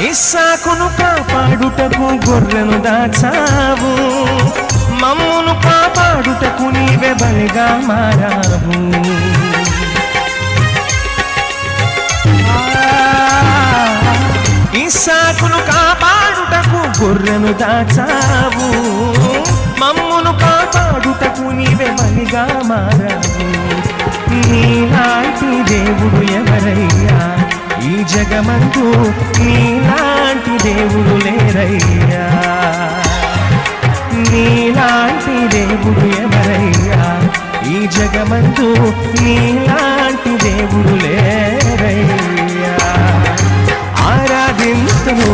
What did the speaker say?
ఇస్సాకును కాపాడుటకు గొర్రెను దాచావు, మమ్మును కాపాడుటకు నీవే బలిగా మారావు. ఇస్సాకును కాపాడుటకు గొర్రెను దాచావు, మమ్మును కాపాడుటకు నీవే బలిగా మారావు. నీలాంటి దేవుడు ఎవరయ్యా ఈ జగమందు, నీలాంటి దేవుడు లేరయ్యా. నీలాంటి దేవుడు ఎవరయ్యా ఈ జగమందు, నీలాంటి దేవుడు లేరయ్యా. ఆరాధింతును